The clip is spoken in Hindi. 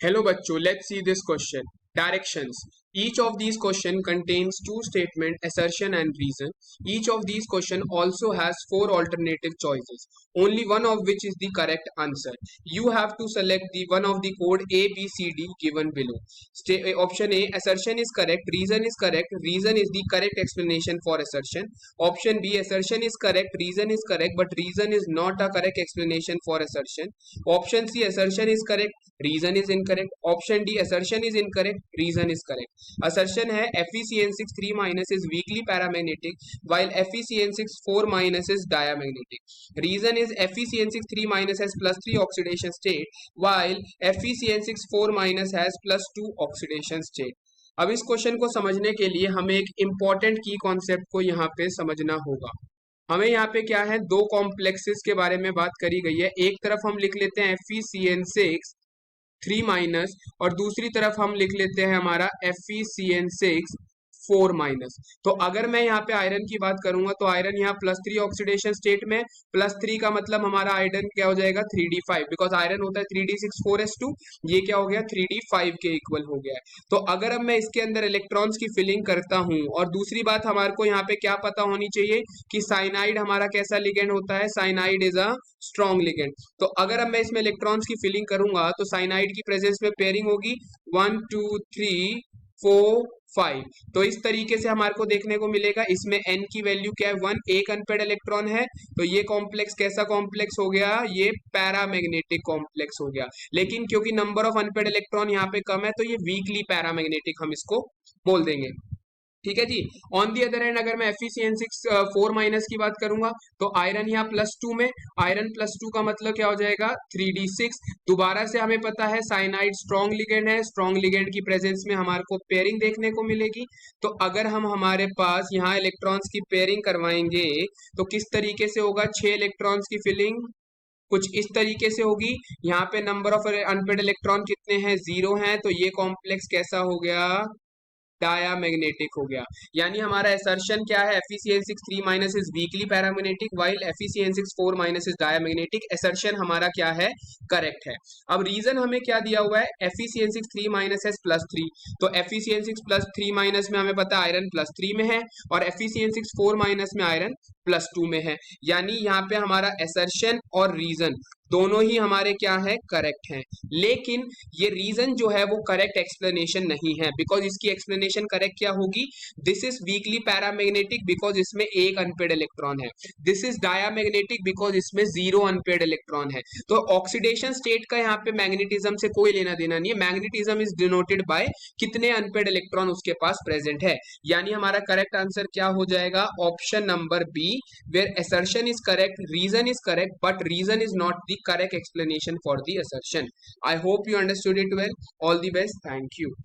Hello bachcho, let's see this question. Directions. Each of these question contains two statement, assertion and reason. Each of these question also has four alternative choices, only one of which is the correct answer. You have to select the one of the code A, B, C, D given below. Option A, assertion is correct, reason is correct, reason is the correct explanation for assertion. Option B, assertion is correct, reason is correct, but reason is not a correct explanation for assertion. Option C, assertion is correct, reason is incorrect. Option D, assertion is incorrect, reason is correct. Assertion है FeCN6 3 minus is weakly paramagnetic while FeCN6 4 minus is diamagnetic. Reason is FeCN6 3 minus has plus 3 oxidation state while FeCN6 4 minus has plus 2 oxidation state. अब इस क्वेश्चन को समझने के लिए हमें एक इंपॉर्टेंट की कॉन्सेप्ट को यहाँ पे समझना होगा. हमें यहाँ पे क्या है, दो कॉम्प्लेक्सेस के बारे में बात करी गई है. एक तरफ हम लिख लेते हैं FeCN6 3 माइनस और दूसरी तरफ हम लिख लेते हैं हमारा FeCN6 4 माइनस. तो अगर मैं यहाँ पे आयरन की बात करूंगा तो आयरन यहाँ +3 ऑक्सीडेशन स्टेट में, +3 का मतलब हमारा आयरन क्या हो जाएगा 3d5, बिकॉज आयरन होता है 3d6 4s2, ये क्या हो गया 3d5 के इक्वल हो गया है. तो अगर अब मैं इसके अंदर इलेक्ट्रॉन्स की फिलिंग करता हूं, और दूसरी बात हमारे को यहाँ पे क्या पता होनी चाहिए कि साइनाइड हमारा कैसा लिगेंड होता है, cyanide is a strong ligand. तो अगर अब मैं इसमें इलेक्ट्रॉन्स की फिलिंग करूंगा तो साइनाइड की प्रेजेंस में पेयरिंग होगी 1 2 3 4 5. तो इस तरीके से हमारे को देखने को मिलेगा. इसमें n की वैल्यू क्या है 1, एक अनपेड इलेक्ट्रॉन है, तो ये कॉम्प्लेक्स कैसा कॉम्प्लेक्स हो गया, ये पैरामैग्नेटिक कॉम्प्लेक्स हो गया. लेकिन क्योंकि नंबर ऑफ अनपेड इलेक्ट्रॉन यहाँ पे कम है तो ये वीकली पैरामैग्नेटिक हम इसको बोल देंगे. ठीक है जी. ऑन दी अदर एंड अगर मैं FeCN6 4 माइनस की बात करूंगा तो आयरन यहाँ +2 में, आयरन +2 का मतलब क्या हो जाएगा 3d6. दोबारा से हमें पता है साइनाइड स्ट्रॉन्ग लिगेंड है, स्ट्रॉन्ग लिगेंड की प्रेजेंस में हमारे को पेयरिंग देखने को मिलेगी. तो अगर हम हमारे पास यहाँ इलेक्ट्रॉन्स की पेयरिंग करवाएंगे तो किस तरीके से होगा, 6 इलेक्ट्रॉन्स की फिलिंग कुछ इस तरीके से होगी. यहाँ पे नंबर ऑफ अनपेड इलेक्ट्रॉन कितने हैं, 0 हैं, तो ये कॉम्प्लेक्स कैसा हो गया, डायामैग्नेटिक हो गया. यानी हमारा असर्शन क्या है, FeCN6 3 minus is weekly paramagnetic while FeCN6 4 minus is diamagnetic. Assertion हमारा क्या है, करेक्ट है. अब रीजन हमें क्या दिया हुआ है, FeCN6 3 माइनस है +3, तो FeCN6 +3 माइनस में हमें पता है आयरन +3 में है और FeCN6 4 माइनस में आयरन +2 में है. यानी यहाँ पे हमारा असर्शन और रीजन दोनों ही हमारे क्या है, करेक्ट हैं. लेकिन ये रीजन जो है वो करेक्ट एक्सप्लेनेशन नहीं है, बिकॉज इसकी एक्सप्लेनेशन करेक्ट क्या होगी, this is weekly paramagnetic because इसमें एक अनपेड इलेक्ट्रॉन है, दिस इज डायामैग्नेटिक बिकॉज इसमें 0 अनपेड इलेक्ट्रॉन है. तो ऑक्सीडेशन स्टेट का यहाँ पे मैग्नेटिज्म से कोई लेना देना नहीं है. मैग्नेटिज्म इज डिनोटेड बाय कितने अनपेड इलेक्ट्रॉन उसके पास प्रेजेंट है. यानी हमारा करेक्ट आंसर क्या हो जाएगा, option number B, where assertion is correct, reason is correct, but reason is not the correct explanation for the assertion. I hope you understood it well. All the best. Thank you.